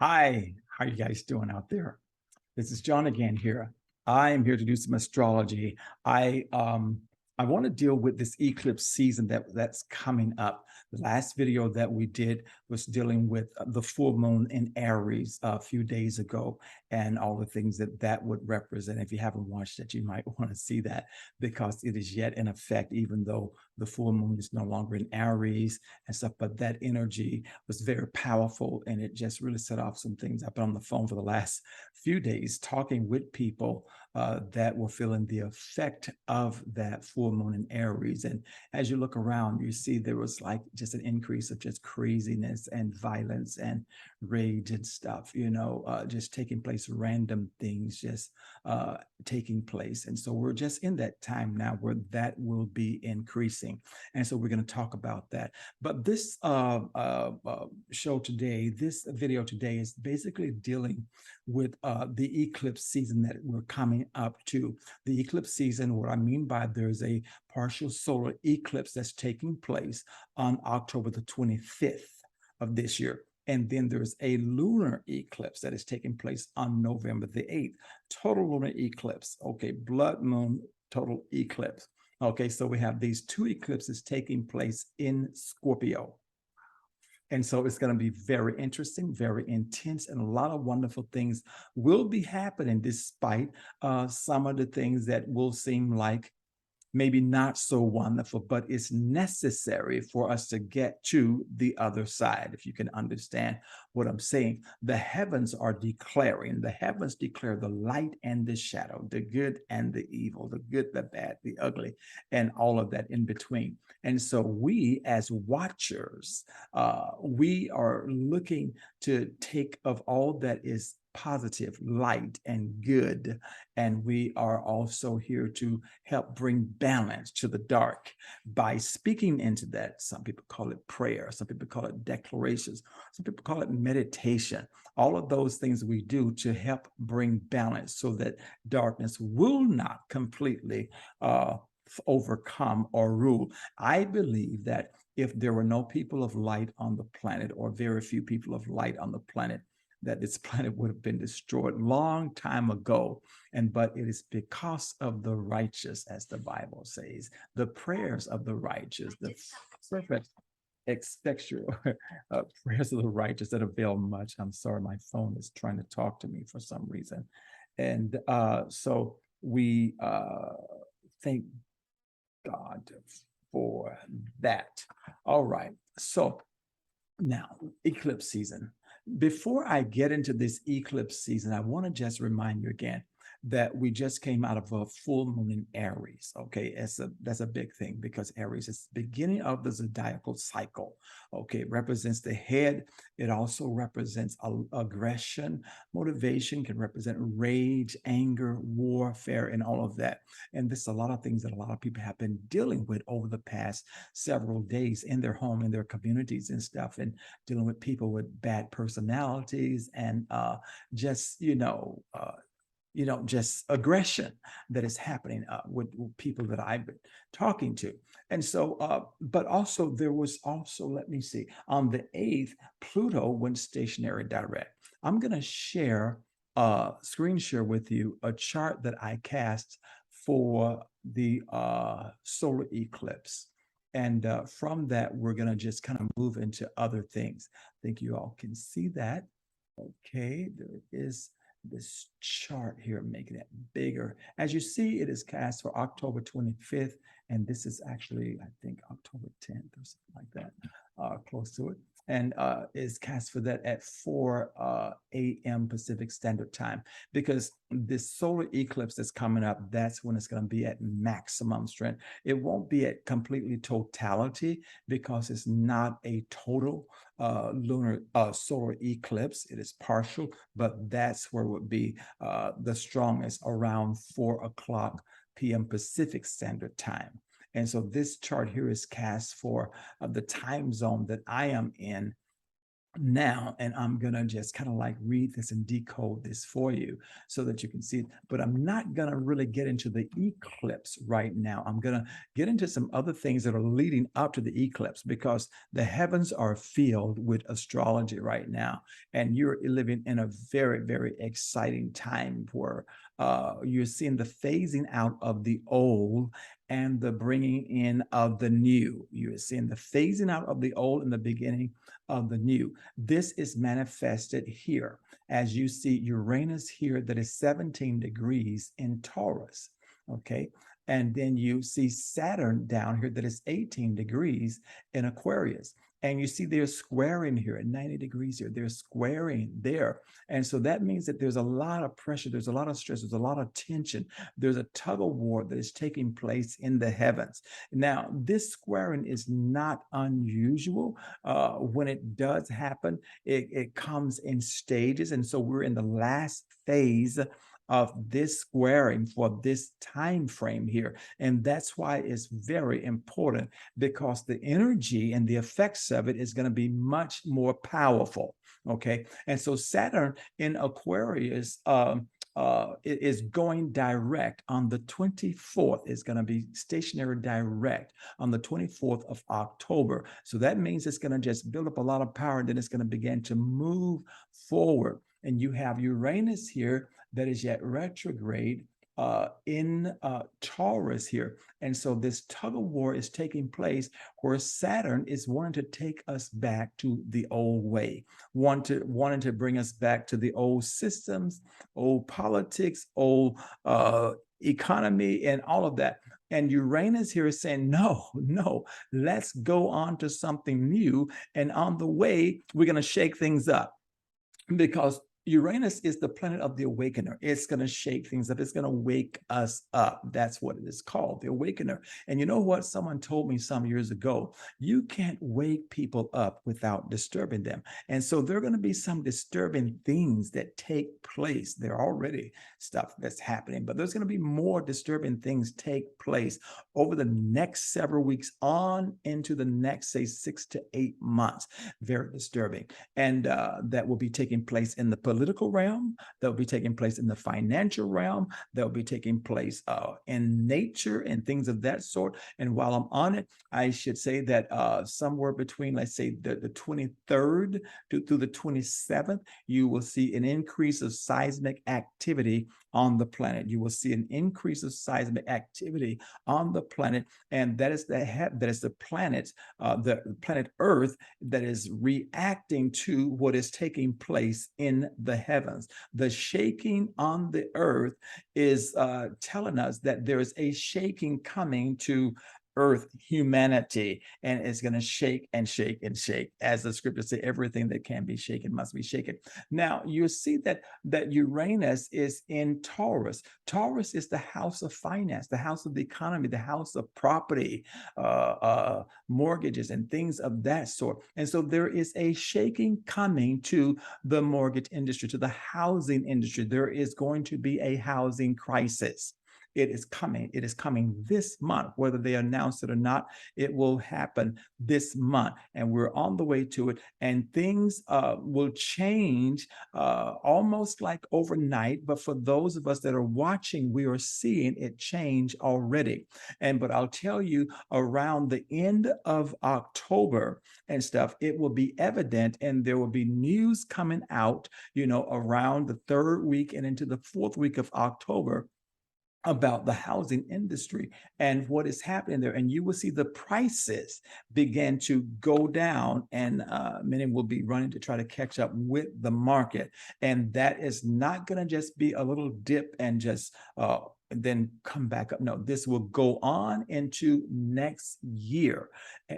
Hi, how you guys doing out there? This is John again here. I am here to do some astrology. I um I want to deal with this eclipse season that's coming up. The last video that we did was dealing with the full moon in Aries a few days ago and all the things that that would represent. If you haven't watched it, you might want to see that because it is yet in effect, even though the full moon is no longer in Aries and stuff. But that energy was very powerful and it just really set off some things. I've been on the phone for the last few days talking with people that were feeling the effect of that full moon in Aries. And as you look around, you see there was like just an increase of just craziness and violence and rage and stuff, just taking place, random things just taking place. And so we're just in that time now where that will be increasing. And so we're going to talk about that. But this show today, this video today is basically dealing with the eclipse season that we're coming up to. The eclipse season, what I mean by there's a partial solar eclipse that's taking place on October the 25th of this year. And then there's a lunar eclipse that is taking place on November the 8th. Total lunar eclipse. Okay, blood moon, total eclipse. Okay, so we have these two eclipses taking place in Scorpio. And so it's going to be very interesting, very intense, and a lot of wonderful things will be happening despite some of the things that will seem like maybe not so wonderful, but it's necessary for us to get to the other side. If you can understand what I'm saying, the heavens declare the light and the shadow, the good and the evil, the good, the bad, the ugly, and all of that in between. And so we as watchers, we are looking to take of all that is positive, light, and good. And we are also here to help bring balance to the dark by speaking into that. Some people call it prayer, some people call it declarations, some people call it meditation. All of those things we do to help bring balance so that darkness will not completely overcome or rule. I believe that if there were no people of light on the planet, or very few people of light on the planet, that this planet would have been destroyed long time ago. But it is because of the righteous, as the Bible says, the prayers of the righteous, the perfect effectual prayers of the righteous that avail much. I'm sorry, my phone is trying to talk to me for some reason. And so we thank God for that. All right. So now, eclipse season. Before I get into this eclipse season, I want to just remind you again that we just came out of a full moon in Aries. Okay, that's a big thing because Aries is the beginning of the zodiacal cycle. Okay, it represents the head. It also represents aggression, motivation, can represent rage, anger, warfare, and all of that. And this is a lot of things that a lot of people have been dealing with over the past several days in their home, in their communities and stuff, and dealing with people with bad personalities and just just aggression that is happening with people that I've been talking to. And so, but also there was also, let me see, on the 8th, Pluto went stationary direct. I'm going to screen share with you a chart that I cast for the solar eclipse. And from that, we're going to just kind of move into other things. I think you all can see that. Okay, there is this chart here, making it bigger. As you see, it is cast for October 25th, and this is actually, I think, October 10th or something like that, close to it. And is cast for that at 4 a.m. Pacific Standard Time, because this solar eclipse that's coming up, that's when it's going to be at maximum strength. It won't be at completely totality because it's not a total lunar solar eclipse. It is partial, but that's where it would be the strongest, around 4 o'clock p.m. Pacific Standard Time. And so this chart here is cast for the time zone that I am in now, and I'm going to just kind of like read this and decode this for you so that you can see it. But I'm not going to really get into the eclipse right now. I'm going to get into some other things that are leading up to the eclipse, because the heavens are filled with astrology right now. And you're living in a very, very exciting time where you're seeing the phasing out of the old and the bringing in of the new. You're seeing the phasing out of the old and the beginning of the new. This is manifested here as you see Uranus here that is 17 degrees in Taurus. Okay. And then you see Saturn down here that is 18 degrees in Aquarius. And you see they're squaring here at 90 degrees here. They're squaring there. And so that means that there's a lot of pressure. There's a lot of stress. There's a lot of tension. There's a tug of war that is taking place in the heavens. Now, this squaring is not unusual. When it does happen, it comes in stages. And so we're in the last phase of this squaring for this time frame here. And that's why it's very important, because the energy and the effects of it is going to be much more powerful. Okay. And so Saturn in Aquarius it is going direct on the 24th. It's going to be stationary direct on the 24th of October. So that means it's going to just build up a lot of power, and then it's going to begin to move forward. And you have Uranus here that is yet retrograde in Taurus here. And so this tug of war is taking place where Saturn is wanting to take us back to the old way, wanting to bring us back to the old systems, old politics, old economy, and all of that. And Uranus here is saying, no, no, let's go on to something new. And on the way, we're going to shake things up, because Uranus is the planet of the awakener. It's going to shake things up. It's going to wake us up. That's what it is called, the awakener. And you know what? Someone told me some years ago, you can't wake people up without disturbing them. And so there are going to be some disturbing things that take place. There are already stuff that's happening, but there's going to be more disturbing things take place over the next several weeks on into the next, say, 6 to 8 months. Very disturbing. And that will be taking place in the political realm, that will be taking place in the financial realm, that will be taking place in nature and things of that sort. And while I'm on it, I should say that somewhere between, let's say, the 23rd through the 27th, you will see an increase of seismic activity on the planet. You will see an increase of seismic activity on the planet, and that is the planet Earth that is reacting to what is taking place in the heavens. The shaking on the earth is telling us that there is a shaking coming to earth humanity, and it's going to shake and shake and shake. As the scriptures say, everything that can be shaken must be shaken. Now you see that Uranus is in Taurus. Taurus is the house of finance, the house of the economy, the house of property, mortgages and things of that sort. And so there is a shaking coming to the mortgage industry, to the housing industry. There is going to be a housing crisis. It is coming. It is coming this month. Whether they announce it or not, it will happen this month. And we're on the way to it. And things will change almost like overnight. But for those of us that are watching, we are seeing it change already. But I'll tell you, around the end of October and stuff, it will be evident, and there will be news coming out, around the third week and into the fourth week of October, about the housing industry and what is happening there. And you will see the prices begin to go down, and many will be running to try to catch up with the market. And that is not going to just be a little dip and just then come back up. No, this will go on into next year.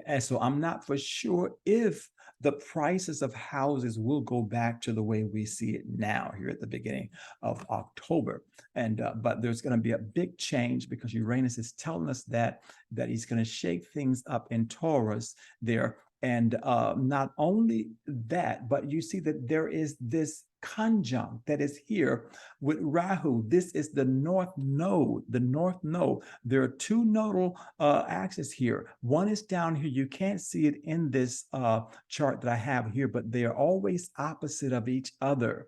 And so I'm not for sure if the prices of houses will go back to the way we see it now here at the beginning of October. But there's going to be a big change, because Uranus is telling us that he's going to shake things up in Taurus there. And not only that, but you see that there is this conjunct that is here with Rahu. This is the north node. The north node. There are two nodal axes here. One is down here. You can't see it in this chart that I have here, but they are always opposite of each other.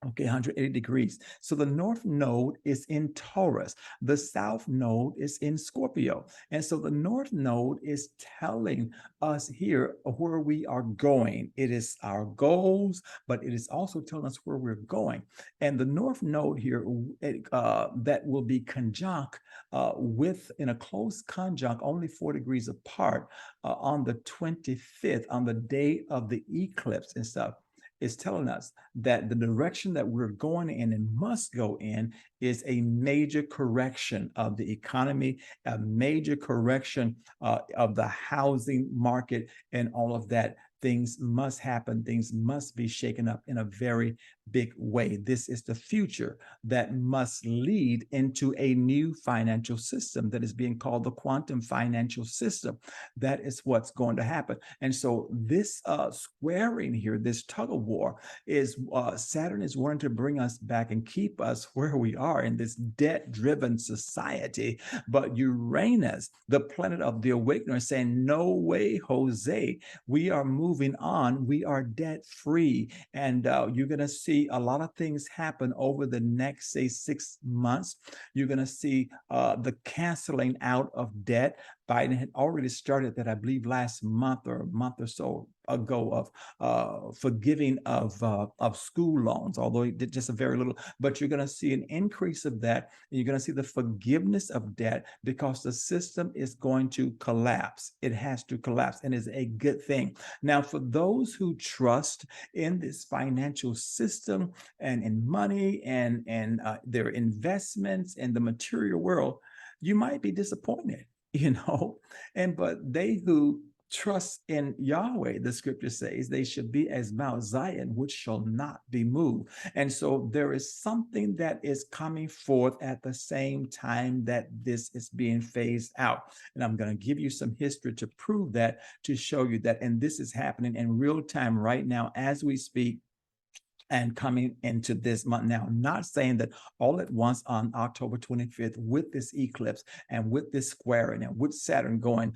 Okay, 180 degrees. So the north node is in Taurus. The south node is in Scorpio. And so the north node is telling us here where we are going. It is our goals, but it is also telling us where we're going. And the north node here, that will be conjunct in a close conjunct, only 4 degrees apart, on the 25th, on the day of the eclipse and stuff, is telling us that the direction that we're going in and must go in is a major correction of the economy, a major correction of the housing market, and all of that. Things must happen. Things must be shaken up in a very big way. This is the future that must lead into a new financial system that is being called the quantum financial system. That is what's going to happen. And so this squaring here, this tug of war, is Saturn is wanting to bring us back and keep us where we are in this debt-driven society. But Uranus, the planet of the awakener, is saying, no way, Jose, we are moving on. We are debt-free. And you're going to see a lot of things happen over the next, say, 6 months. You're going to see the canceling out of debt. Biden had already started that, I believe, last month or a month or so ago, of forgiving of school loans, although he did just a very little. But you're going to see an increase of that. And you're going to see the forgiveness of debt because the system is going to collapse. It has to collapse, and is a good thing. Now, for those who trust in this financial system and in money and their investments in the material world, you might be disappointed. But they who trust in Yahweh, the scripture says, they should be as Mount Zion, which shall not be moved. And so there is something that is coming forth at the same time that this is being phased out. And I'm going to give you some history to prove that, to show you that. And this is happening in real time right now as we speak, and coming into this month. Now, not saying that all at once on October 25th, with this eclipse and with this squaring and with Saturn going,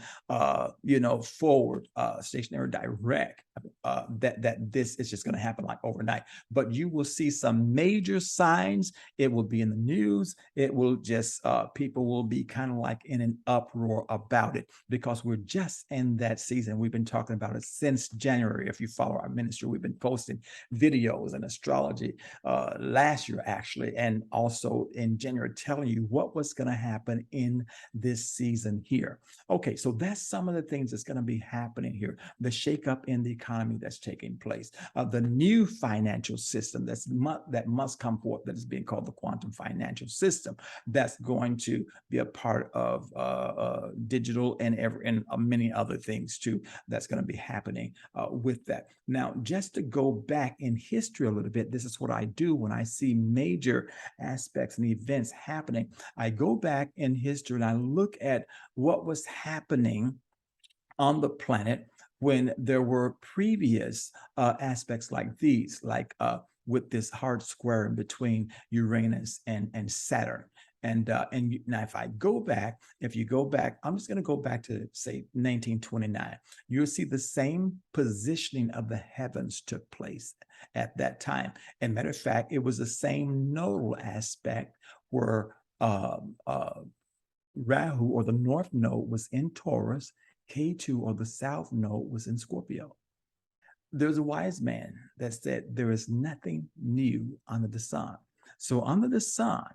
forward, stationary direct, that this is just going to happen like overnight. But you will see some major signs. It will be in the news. It will just, people will be kind of like in an uproar about it, because we're just in that season. We've been talking about it since January. If you follow our ministry, we've been posting videos and astrology last year, actually, and also in January, telling you what was going to happen in this season here. Okay, so that's some of the things that's going to be happening here. The shakeup in the economy that's taking place, the new financial system that must come forth, that is being called the quantum financial system, that's going to be a part of digital and many other things too, that's going to be happening with that. Now, just to go back in history a little bit, this is what I do when I see major aspects and events happening. I go back in history and I look at what was happening on the planet when there were previous aspects like these, like with this hard square in between Uranus and Saturn. And now if you go back, I'm just going to go back to, say, 1929. You'll see the same positioning of the heavens took place at that time. And matter of fact, it was the same nodal aspect where Rahu, or the north node, was in Taurus. K2, or the south node, was in Scorpio. There's a wise man that said there is nothing new under the sun. So under the sun,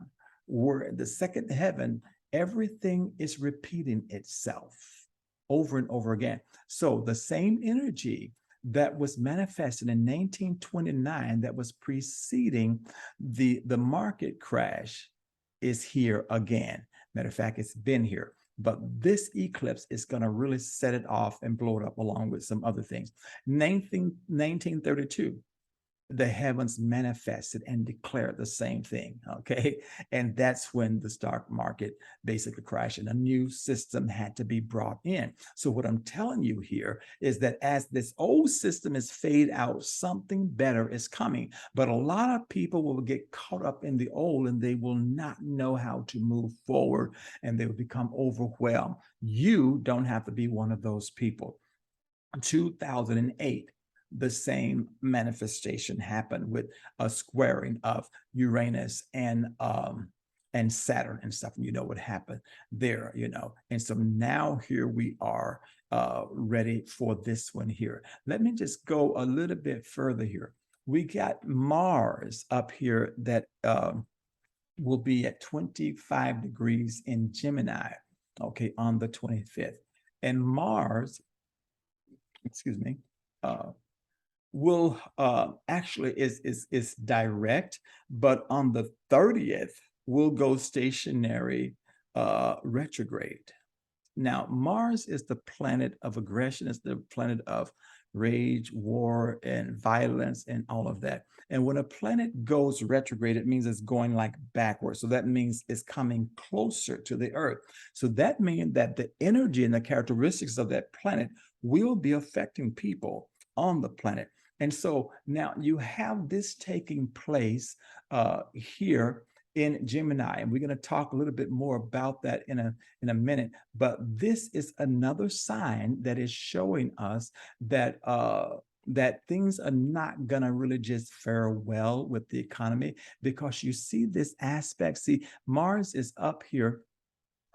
where the second heaven, everything is repeating itself over and over again. So the same energy that was manifested in 1929, that was preceding the market crash, is here again. Matter of fact, it's been here. But this eclipse is going to really set it off and blow it up, along with some other things. 1932, the heavens manifested and declared the same thing. Okay. And that's when the stock market basically crashed and a new system had to be brought in. So, what I'm telling you here is that as this old system is fade out, something better is coming. But a lot of people will get caught up in the old and they will not know how to move forward and they will become overwhelmed. You don't have to be one of those people. 2008, the same manifestation happened with a squaring of Uranus and Saturn and stuff. And you know what happened there, And so now here we are ready for this one here. Let me just go a little bit further here. We got Mars up here that will be at 25 degrees in Gemini, okay, on the 25th. And Mars, excuse me, will actually is direct, but on the 30th will go stationary retrograde. Now, Mars is the planet of aggression, it's the planet of rage, war, and violence, and all of that. And when a planet goes retrograde, it means it's going like backwards. So that means it's coming closer to the Earth. So that means that the energy and the characteristics of that planet will be affecting people on the planet. And so now you have this taking place here in Gemini, and we're going to talk a little bit more about that in a minute. But this is another sign that is showing us that that things are not going to really just fare well with the economy, because you see this aspect. See, Mars is up here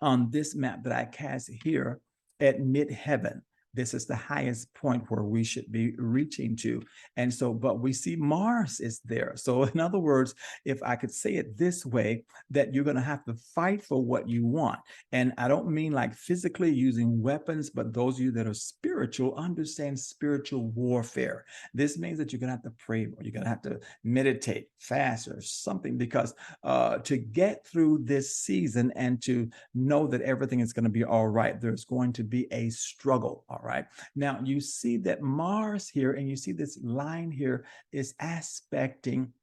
on this map that I cast here at midheaven. This is the highest point where we should be reaching to. And so, but we see Mars is there. So in other words, if I could say it this way, that you're going to have to fight for what you want. And I don't mean like physically using weapons, but those of you that are spiritual understand spiritual warfare. This means that you're going to have to pray, or you're going to have to meditate, fast, or something, because to get through this season and to know that everything is going to be all right, there's going to be a struggle. All right. Now you see that Mars here, and you see this line here is aspecting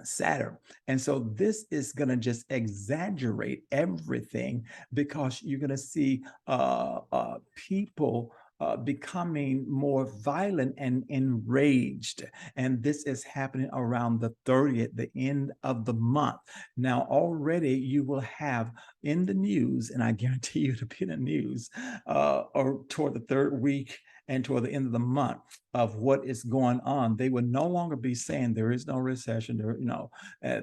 Saturn. And so this is going to just exaggerate everything, because you're going to see people becoming more violent and enraged. And this is happening around the 30th, the end of the month. Now, already you will have in the news, and I guarantee you to be in the news, or toward the third week and toward the end of the month, of what is going on. They will no longer be saying there is no recession.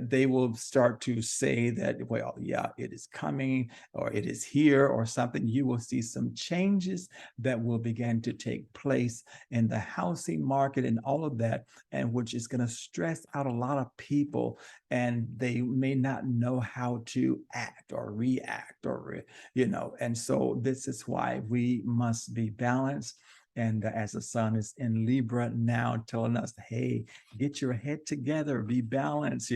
They will start to say that, well, yeah, it is coming, or it is here, or something. You will see some changes that will begin to take place in the housing market and all of that, and which is going to stress out a lot of people, and they may not know how to act or react, or and so this is why we must be balanced. And as the sun is in Libra now, telling us, hey, get your head together, be balanced,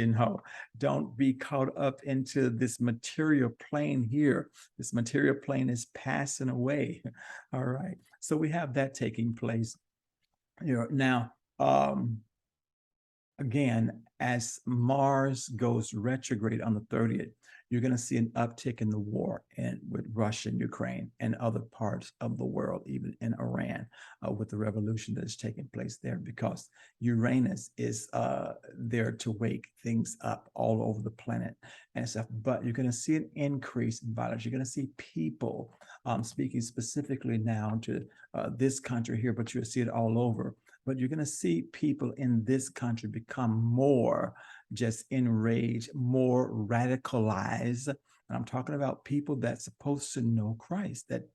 don't be caught up into this material plane here. This material plane is passing away. All right. So we have that taking place here. Now, again, as Mars goes retrograde on the 30th, you're going to see an uptick in the war with Russia and Ukraine and other parts of the world, even in Iran, with the revolution that is taking place there, because Uranus is there to wake things up all over the planet and stuff. But you're going to see an increase in violence. You're going to see people, speaking specifically now to this country here, but you'll see it all over. But you're going to see people in this country become more just enraged, more radicalized. And I'm talking about people that's supposed to know Christ, that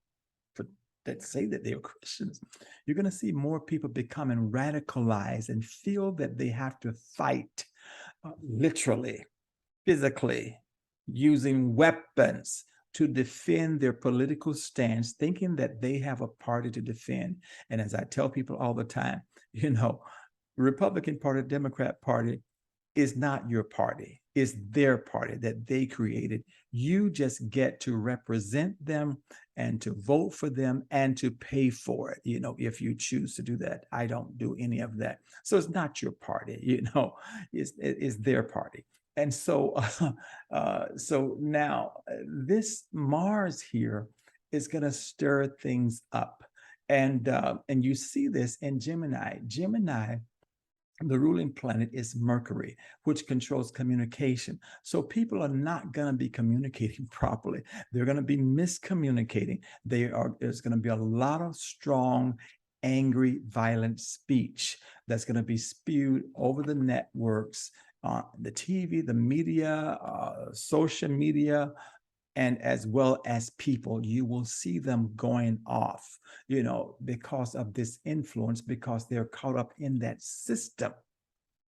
say that they're Christians. You're going to see more people becoming radicalized and feel that they have to fight literally, physically, using weapons to defend their political stance, thinking that they have a party to defend. And as I tell people all the time, Republican Party, Democrat Party is not your party. is their party that they created. You just get to represent them and to vote for them and to pay for it, if you choose to do that. I don't do any of that. So it's not your party, it's their party. And so, so now this Mars here is going to stir things up. And you see this in Gemini. Gemini, the ruling planet is Mercury, which controls communication. So people are not going to be communicating properly. They're going to be miscommunicating. There's going to be a lot of strong, angry, violent speech that's going to be spewed over the networks, the TV, the media, social media, and as well as people. You will see them going off, because of this influence, because they're caught up in that system,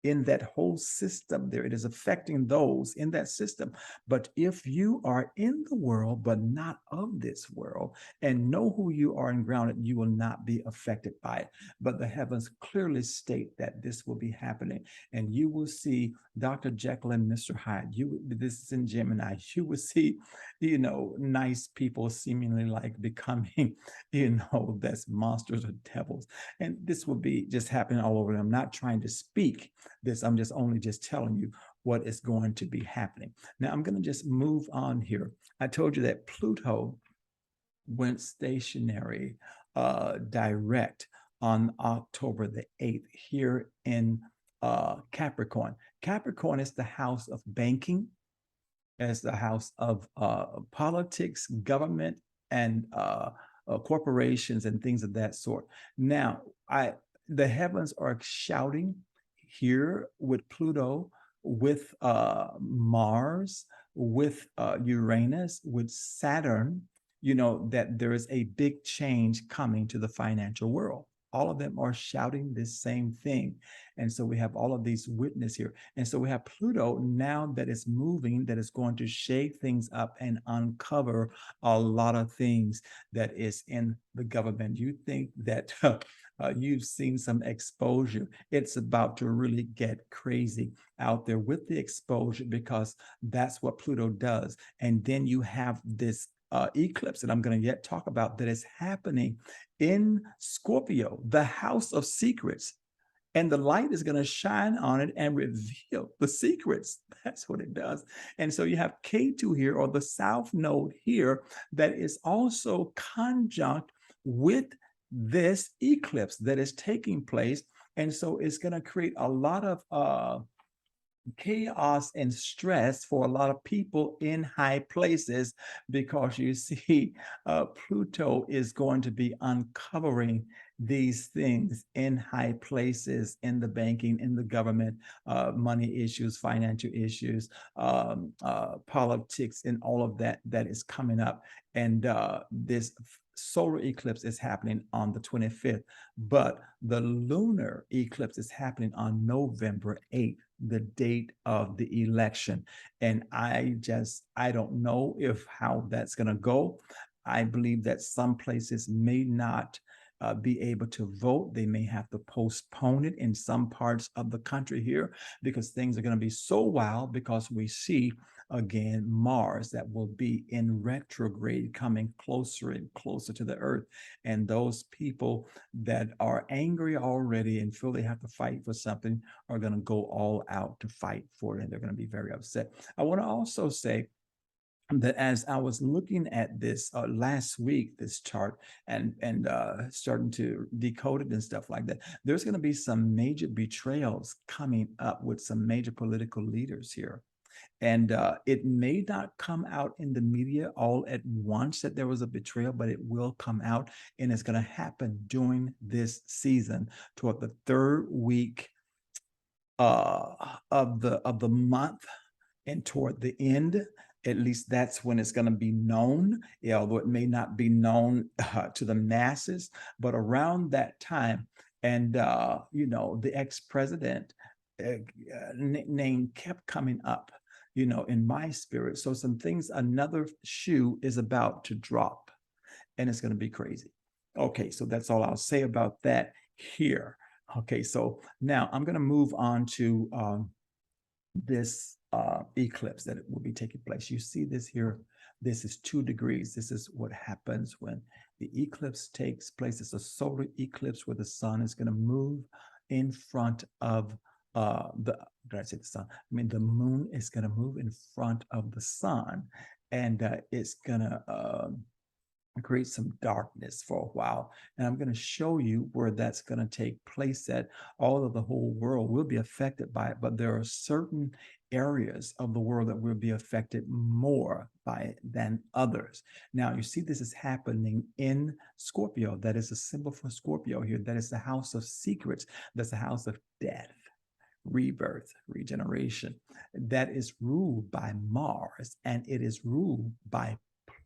in that whole system there. It is affecting those in that system. But if you are in the world, but not of this world, and know who you are and grounded, you will not be affected by it. But the heavens clearly state that this will be happening. And you will see Dr. Jekyll and Mr. Hyde. This is in Gemini. You will see, nice people seemingly like becoming, that's monsters or devils. And this will be just happening all over. I'm not trying to speak this. I'm just only telling you what is going to be happening. Now I'm going to just move on here. I told you that Pluto went stationary direct on October the 8th here in Capricorn. Capricorn is the house of banking, as the house of politics, government, and corporations and things of that sort. Now, the heavens are shouting here with Pluto, with Mars, with Uranus, with Saturn, that there is a big change coming to the financial world. All of them are shouting this same thing. And so we have all of these witnesses here. And so we have Pluto now that is moving, that is going to shake things up and uncover a lot of things that is in the government. You think that you've seen some exposure. It's about to really get crazy out there with the exposure, because that's what Pluto does. And then you have this eclipse that I'm going to yet talk about that is happening in Scorpio, the house of secrets. And the light is going to shine on it and reveal the secrets. That's what it does. And so you have K2 here, or the south node here, that is also conjunct with this eclipse that is taking place. And so it's going to create a lot of chaos and stress for a lot of people in high places, because you see Pluto is going to be uncovering these things in high places, in the banking, in the government, money issues, financial issues, politics, and all of that is coming up. And this solar eclipse is happening on the 25th, but the lunar eclipse is happening on November 8th, the date of the election. And I don't know how that's going to go. I believe that some places may not be able to vote. They may have to postpone it in some parts of the country here, because things are going to be so wild, because we see again Mars that will be in retrograde, coming closer and closer to the earth. And those people that are angry already and feel they have to fight for something are going to go all out to fight for it, and they're going to be very upset. I want to also say that as I was looking at this last week, this chart, and starting to decode it and stuff like that, there's going to be some major betrayals coming up with some major political leaders here. And it may not come out in the media all at once that there was a betrayal, but it will come out, and it's going to happen during this season, toward the third week of the month, and toward the end. At least that's when it's going to be known, although it may not be known to the masses, but around that time. And, the ex-president name kept coming up, in my spirit. So some things, another shoe is about to drop, and it's going to be crazy. Okay, so that's all I'll say about that here. Okay, so now I'm going to move on to this eclipse that will be taking place. You see this here. This is 2 degrees. This is what happens when the eclipse takes place. It's a solar eclipse where the sun is going to move in front of did I say the sun? I mean, the moon is going to move in front of the sun, and it's going to create some darkness for a while. And I'm going to show you where that's going to take place at. All of the whole world will be affected by it, but there are certain areas of the world that will be affected more by it than others. Now, you see this is happening in Scorpio. That is a symbol for Scorpio here. That is the house of secrets. That's the house of death, rebirth, regeneration. That is ruled by Mars, and it is ruled by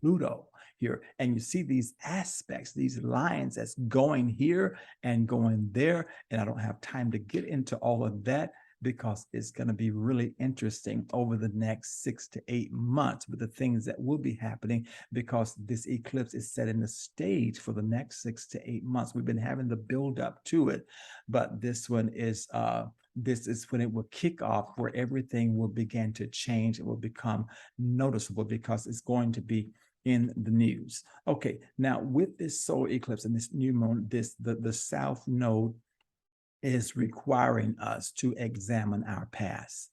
Pluto here. And you see these aspects, these lines that's going here and going there. And I don't have time to get into all of that because it's going to be really interesting over the next 6 to 8 months with the things that will be happening, because this eclipse is setting the stage for the next 6 to 8 months. We've been having the build up to it, but this one is this is when it will kick off, where everything will begin to change. It will become noticeable because it's going to be in the news. Okay, now with this solar eclipse and this new moon, the south node is requiring us to examine our past.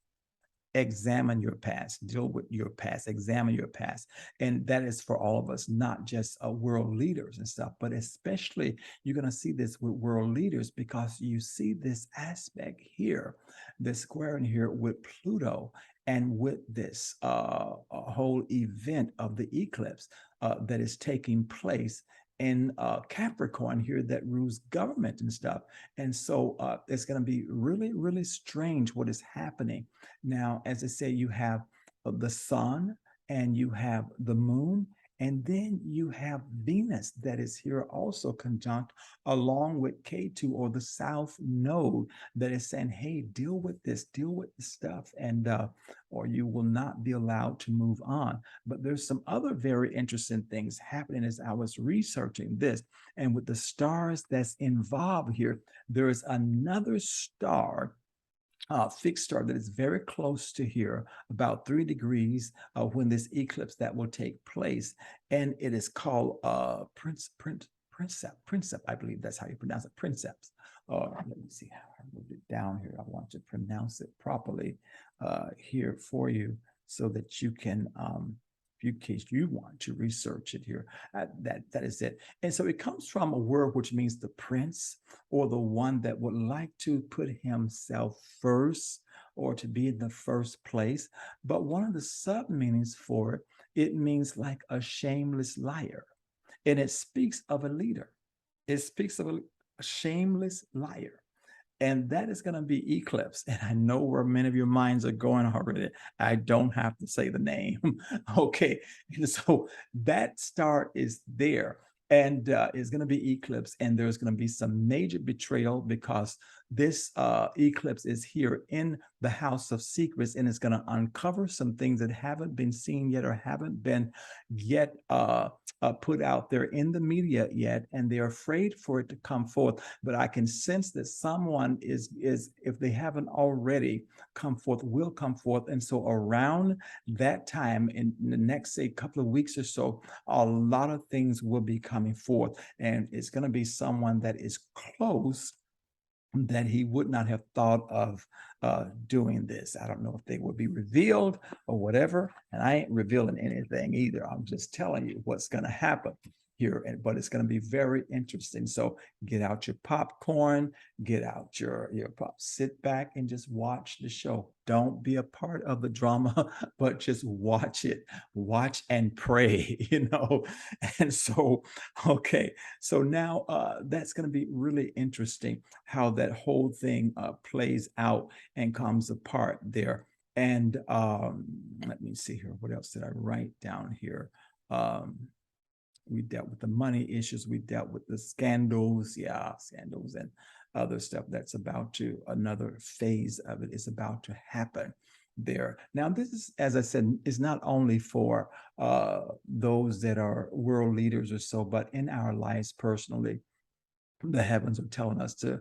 Examine your past, deal with your past, examine your past. And that is for all of us, not just world leaders and stuff, but especially you're going to see this with world leaders, because you see this aspect here, this square in here with Pluto, and with this whole event of the eclipse that is taking place in Capricorn here, that rules government and stuff. And so it's going to be really, really strange what is happening. Now, as I say, you have the sun and you have the moon, and then you have Venus that is here also conjunct along with K2, or the south node, that is saying, hey, deal with this stuff, and or you will not be allowed to move on. But there's some other very interesting things happening as I was researching this. And with the stars that's involved here, there is another star, fixed star, that is very close to here, about 3 degrees when this eclipse that will take place. And it is called Princeps, I believe that's how you pronounce it, Princeps. Let me see, I moved it down here. I want to pronounce it properly here for you so that you can, in case you want to research it here, that is it. And so it comes from a word which means the prince, or the one that would like to put himself first, or to be in the first place. But one of the sub meanings for it, it means like a shameless liar. And it speaks of a leader. It speaks of a shameless liar. And that is going to be eclipse. And I know where many of your minds are going already. I don't have to say the name. Okay. And so that star is there, and is going to be eclipse. And there's going to be some major betrayal, because this eclipse is here in the house of secrets, and it's going to uncover some things that haven't been seen yet, or haven't been yet put out there in the media yet, and they're afraid for it to come forth. But I can sense that someone is, if they haven't already come forth, will come forth. And so around that time, in the next, say, couple of weeks or so, a lot of things will be coming forth, and it's going to be someone that is close, that he would not have thought of doing this. I don't know if they will be revealed or whatever, and I ain't revealing anything either. I'm just telling you what's going to happen here, but it's going to be very interesting. So get out your popcorn, get out your pop, sit back and just watch the show. Don't be a part of the drama, but just watch it, watch and pray, And so, okay, so now that's going to be really interesting how that whole thing plays out and comes apart there. And let me see here. What else did I write down here? We dealt with the money issues. We dealt with the scandals, scandals and other stuff that's about to, another phase of it is about to happen there. Now, this is, as I said, is not only for those that are world leaders or so, but in our lives personally, the heavens are telling us to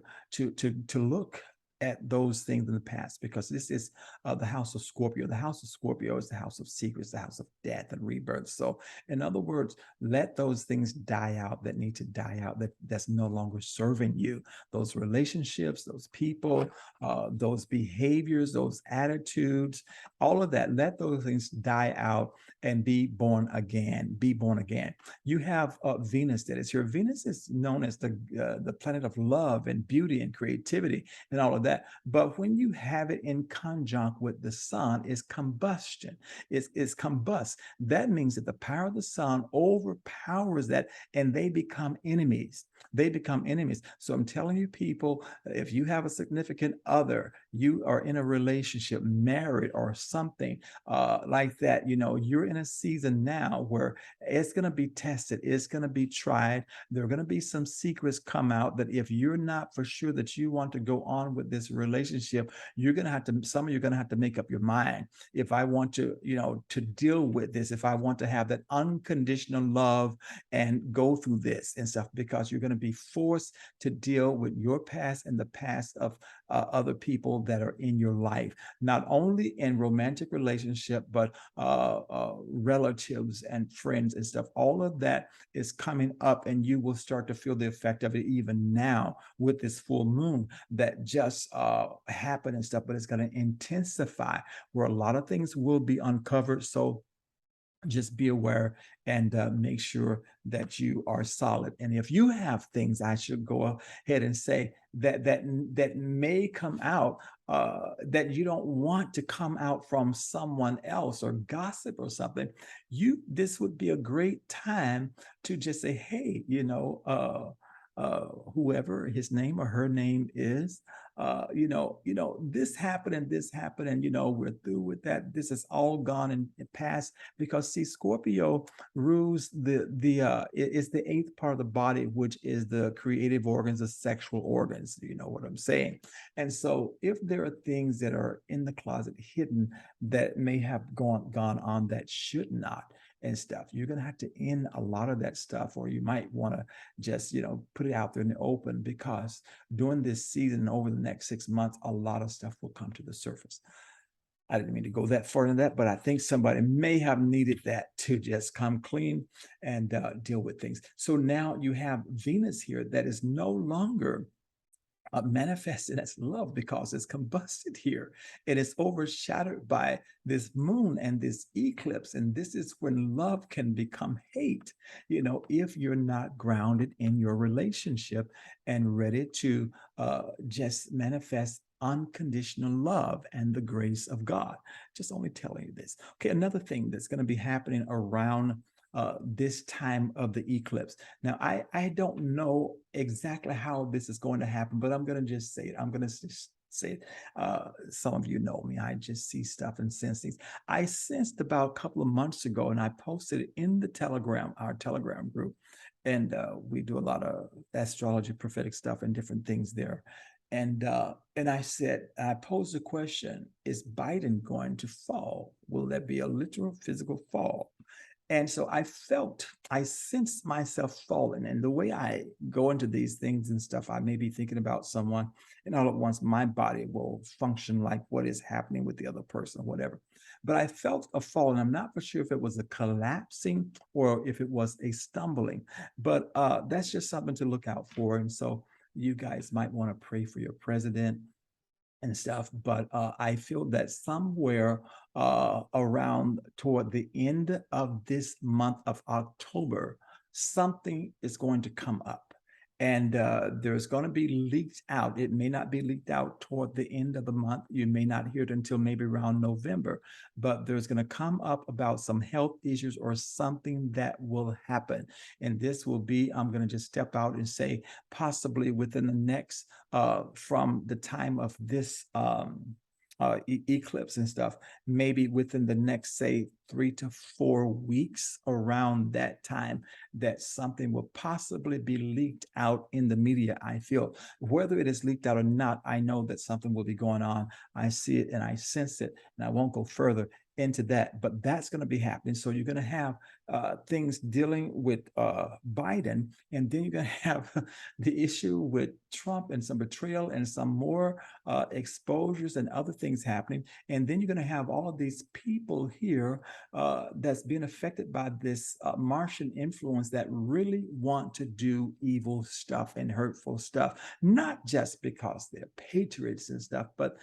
look at those things in the past, because this is the house of Scorpio. The house of Scorpio is the house of secrets, the house of death and rebirth. So, in other words, let those things die out that need to die out, that's no longer serving you. Those relationships, those people, those behaviors, those attitudes, all of that, let those things die out and be born again. Be born again. You have Venus that is here. Venus is known as the planet of love and beauty and creativity and all of that. But when you have it in conjunct with the sun, it's combustion. It's combust. That means that the power of the sun overpowers that, and they become enemies. They become enemies. So I'm telling you, people, if you have a significant other, you are in a relationship, married or something like that, you're in a season now where it's going to be tested. It's going to be tried. There are going to be some secrets come out that if you're not for sure that you want to go on with this relationship, some of you are going to have to make up your mind. If I want to, to deal with this, if I want to have that unconditional love and go through this and stuff, because you're going to be forced to deal with your past and the past of other people that are in your life, not only in romantic relationship, but relatives and friends and stuff. All of that is coming up, and you will start to feel the effect of it even now with this full moon that just happened and stuff, but it's going to intensify where a lot of things will be uncovered. So just be aware and make sure that you are solid. And if you have things, I should go ahead and say that may come out that you don't want to come out from someone else or gossip or something. This would be a great time to just say, hey, whoever his name or her name is, this happened and this happened, and we're through with that. This is all gone and past, because see, Scorpio rules it's the eighth part of the body, which is the creative organs, the sexual organs. You know what I'm saying? And so, if there are things that are in the closet hidden that may have gone on that should not and stuff, you're going to have to end a lot of that stuff, or you might want to just put it out there in the open, because during this season and over the next 6 months, a lot of stuff will come to the surface. I didn't mean to go that far into that, but I think somebody may have needed that to just come clean and deal with things. So now you have Venus here that is no longer manifested as love, because it's combusted here. It is overshadowed by this moon and this eclipse. And this is when love can become hate, if you're not grounded in your relationship and ready to just manifest unconditional love and the grace of God. Just only telling you this. Okay, another thing that's going to be happening around this time of the eclipse. Now, I don't know exactly how this is going to happen, but I'm going to just say it. I'm going to just say it. Some of you know me. I just see stuff and sense things. I sensed about a couple of months ago, and I posted it in the Telegram, our Telegram group. And we do a lot of astrology, prophetic stuff, and different things there. And I said, I posed the question, is Biden going to fall? Will there be a literal physical fall? And so I sensed myself falling. And the way I go into these things and stuff, I may be thinking about someone, and all at once my body will function like what is happening with the other person or whatever. But I felt a fall, and I'm not for sure if it was a collapsing or if it was a stumbling. But that's just something to look out for. And so you guys might want to pray for your president and stuff. But I feel that somewhere around toward the end of this month of October, something is going to come up. And there's going to be leaked out. It may not be leaked out toward the end of the month. You may not hear it until maybe around November, but there's going to come up about some health issues or something that will happen. And this will be, I'm going to just step out and say, possibly within the next, from the time of this eclipse and stuff, maybe within the next, say, 3 to 4 weeks, around that time, that something will possibly be leaked out in the media. I feel whether it is leaked out or not, I know that something will be going on. I see it and I sense it, and I won't go further into that, but that's going to be happening. So you're going to have things dealing with Biden, and then you're going to have the issue with Trump and some betrayal and some more exposures and other things happening. And then you're going to have all of these people here that's being affected by this Martian influence that really want to do evil stuff and hurtful stuff, not just because they're patriots and stuff, but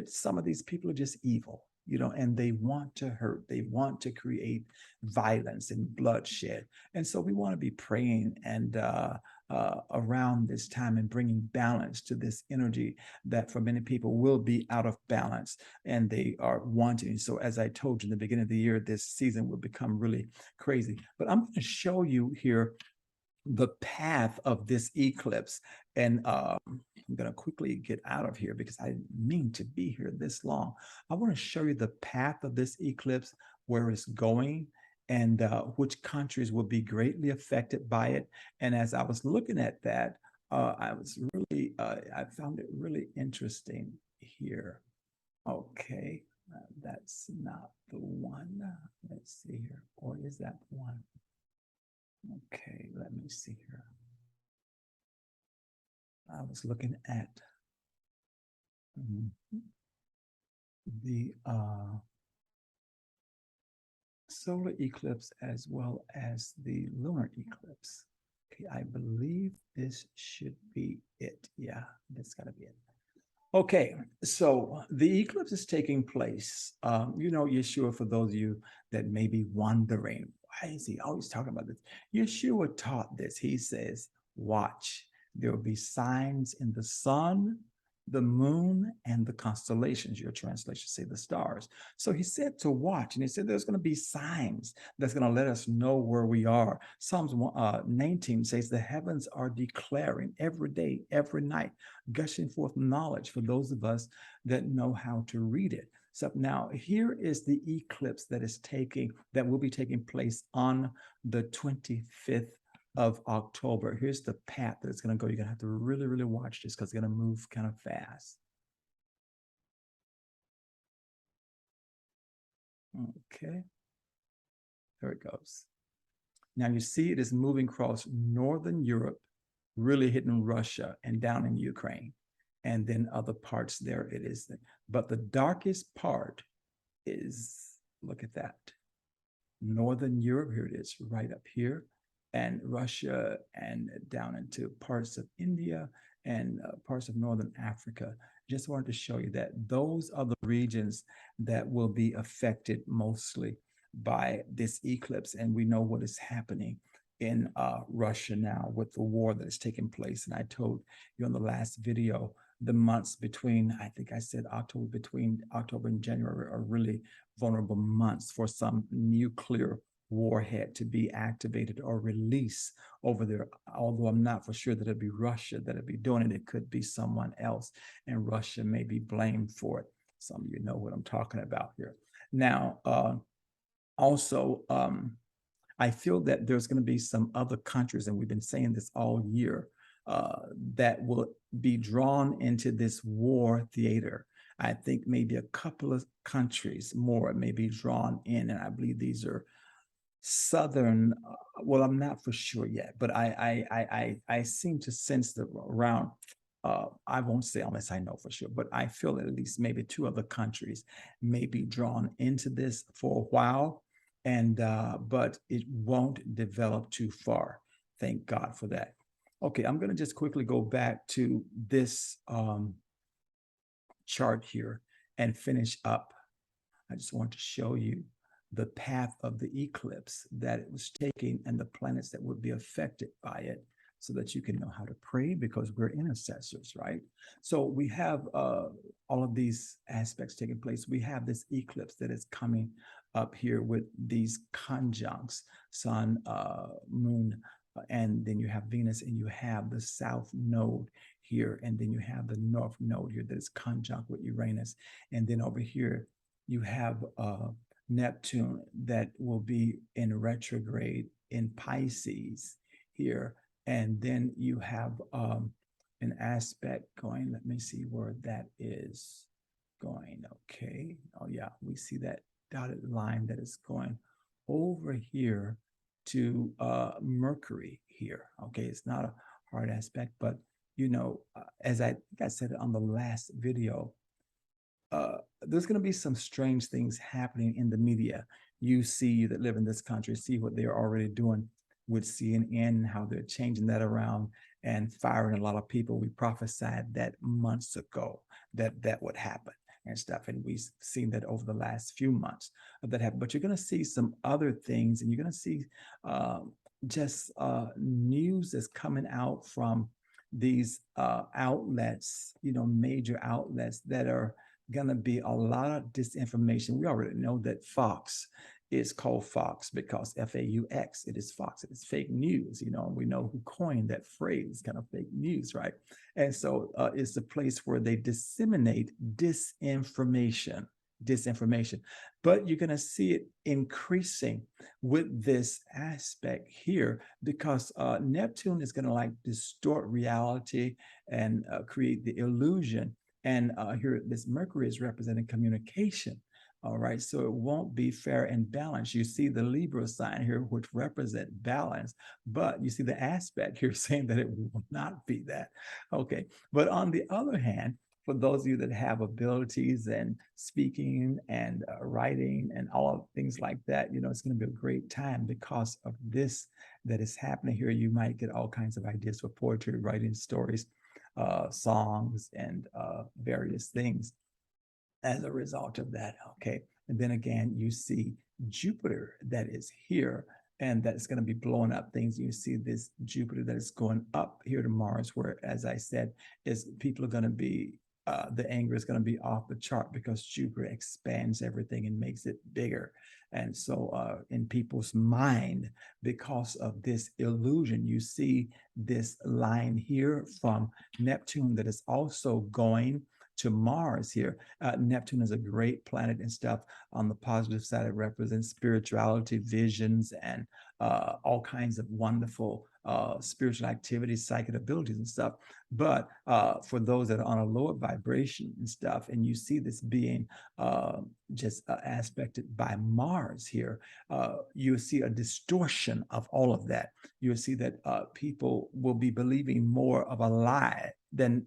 some of these people are just evil, and they want to hurt, they want to create violence and bloodshed. And so we want to be praying and around this time and bringing balance to this energy that for many people will be out of balance and they are wanting. So as I told you in the beginning of the year, this season will become really crazy. But I'm going to show you here the path of this eclipse. And I'm going to quickly get out of here because I didn't mean to be here this long. I want to show you the path of this eclipse, where it's going, and which countries will be greatly affected by it. And as I was looking at that, I found it really interesting here. Okay, that's not the one. Let's see here. Or is that the one? Okay, let me see here. I was looking at the solar eclipse as well as the lunar eclipse. Okay, I believe this should be it. Yeah, that's got to be it. Okay, so the eclipse is taking place. Yeshua, for those of you that may be wondering, why is he always talking about this? Yeshua taught this. He says, watch, there will be signs in the sun, the moon, and the constellations. Your translation say the stars. So he said to watch, and he said there's going to be signs that's going to let us know where we are. Psalms 19 says the heavens are declaring every day, every night, gushing forth knowledge for those of us that know how to read it. So now here is the eclipse that will be taking place on the 25th of October. Here's the path that it's going to go. You're going to have to really, really watch this because it's going to move kind of fast. Okay. There it goes. Now you see it is moving across Northern Europe, really hitting Russia and down in Ukraine. And then other parts there it is. But the darkest part is, look at that, Northern Europe. Here it is, right up here, and Russia, and down into parts of India and parts of Northern Africa. Just wanted to show you that those are the regions that will be affected mostly by this eclipse. And we know what is happening in Russia now with the war that is taking place. And I told you in the last video, the months between, I think I said between October and January are really vulnerable months for some nuclear warhead to be activated or released over there. Although I'm not for sure that it'd be Russia that'd be doing it. It could be someone else, and Russia may be blamed for it. Some of you know what I'm talking about here. Now, also, I feel that there's going to be some other countries, and we've been saying this all year, that will be drawn into this war theater. I think maybe a couple of countries more may be drawn in, and I believe these are southern. Well, I'm not for sure yet, but I seem to sense that around. I won't say unless I know for sure, but I feel at least maybe two other countries may be drawn into this for a while, and but it won't develop too far. Thank God for that. Okay, I'm going to just quickly go back to this chart here and finish up. I just want to show you the path of the eclipse that it was taking and the planets that would be affected by it, so that you can know how to pray, because we're intercessors, right? So we have all of these aspects taking place. We have this eclipse that is coming up here with these conjuncts, sun, moon, and then you have Venus, and you have the south node here, and then you have the north node here that is conjunct with Uranus. And then over here, you have Neptune that will be in retrograde in Pisces here. And then you have an aspect going, let me see where that is going. Okay. Oh, yeah, we see that dotted line that is going over here to Mercury here. Okay, it's not a hard aspect, but as I think I said on the last video, there's going to be some strange things happening in the media. You that live in this country see what they're already doing with CNN, how they're changing that around and firing a lot of people. We prophesied that months ago that would happen and stuff. And we've seen that over the last few months that happen. But you're going to see some other things, and you're going to see just news that's coming out from these outlets, major outlets that are going to be a lot of disinformation. We already know that Fox is called Fox because F-A-U-X, it is Fox, it is fake news. We know who coined that phrase, kind of fake news, right? And so it's a place where they disseminate disinformation. But you're going to see it increasing with this aspect here because Neptune is going to like distort reality and create the illusion. And here, this Mercury is representing communication. All right, so it won't be fair and balanced. You see the Libra sign here, which represent balance, but you see the aspect here saying that it will not be that. Okay, but on the other hand, for those of you that have abilities and speaking and writing and all of things like that, it's going to be a great time because of this that is happening here. You might get all kinds of ideas for poetry, writing stories, songs, and various things as a result of that. Okay. And then again, you see Jupiter that is here, and that's going to be blowing up things. You see this Jupiter that is going up here to Mars, where, as I said, is people are going to be, the anger is going to be off the chart because Jupiter expands everything and makes it bigger. And so in people's mind, because of this illusion, you see this line here from Neptune that is also going to Mars here. Neptune is a great planet and stuff. On the positive side, it represents spirituality, visions, and all kinds of wonderful spiritual activities, psychic abilities and stuff. But for those that are on a lower vibration and stuff, and you see this being just aspected by Mars here, you see a distortion of all of that. You'll see that people will be believing more of a lie than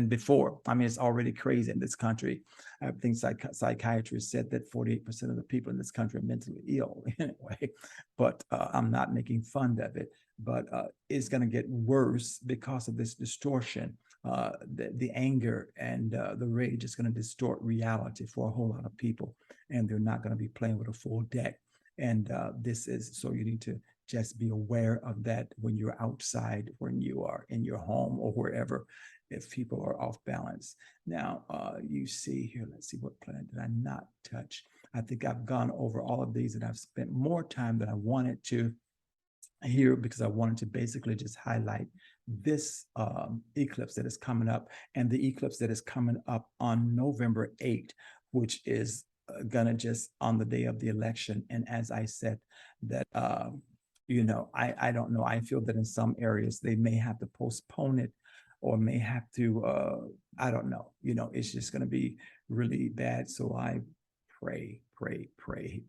before. I mean, it's already crazy in this country. I think psychiatrists said that 48% of the people in this country are mentally ill anyway, but I'm not making fun of it. But it's going to get worse because of this distortion. The anger and the rage is going to distort reality for a whole lot of people, and they're not going to be playing with a full deck. And this is, so you need to just be aware of that when you're outside, when you are in your home or wherever, if people are off balance. Now, you see here, let's see, what planet did I not touch? I think I've gone over all of these, and I've spent more time than I wanted to here because I wanted to basically just highlight this eclipse that is coming up, and the eclipse that is coming up on November 8th, which is gonna just on the day of the election. And as I said, that I don't know. I feel that in some areas they may have to postpone it, or may have to. I don't know. It's just going to be really bad. So I pray,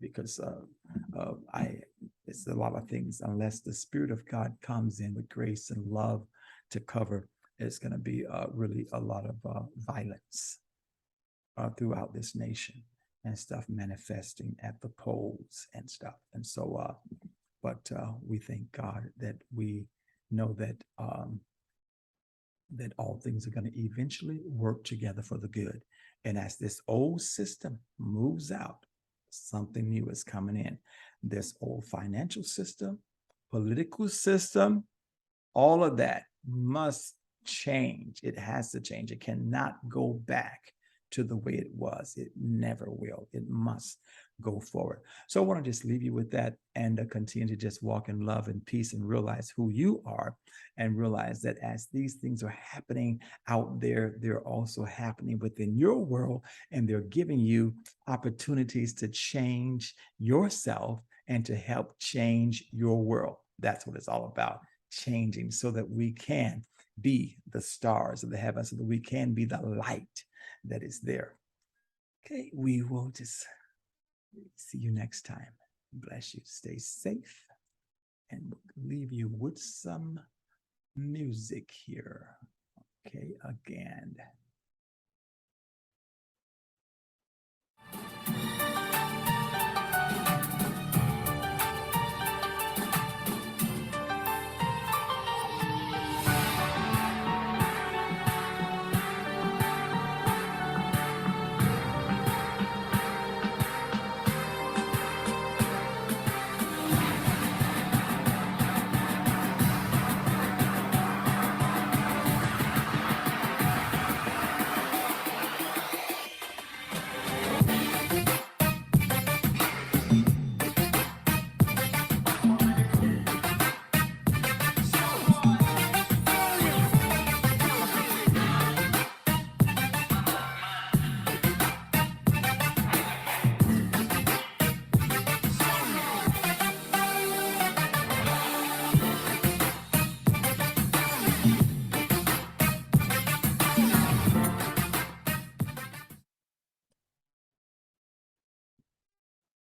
because it's a lot of things. Unless the Spirit of God comes in with grace and love to cover, it's going to be really a lot of violence throughout this nation and stuff manifesting at the polls and stuff. And so, but we thank God that we know that that all things are going to eventually work together for the good. And as this old system moves out, something new is coming in. This old financial system, political system, all of that must change. It has to change. It cannot go back to the way it was. It never will. It must go forward. So I want to just leave you with that, and continue to just walk in love and peace, and realize who you are, and realize that as these things are happening out there, they're also happening within your world, and they're giving you opportunities to change yourself and to help change your world. That's what it's all about, changing so that we can be the stars of the heavens, so that we can be the light that is there. Okay, we will just See you next time. Bless you. Stay safe. And we'll leave you with some music here. Okay, again.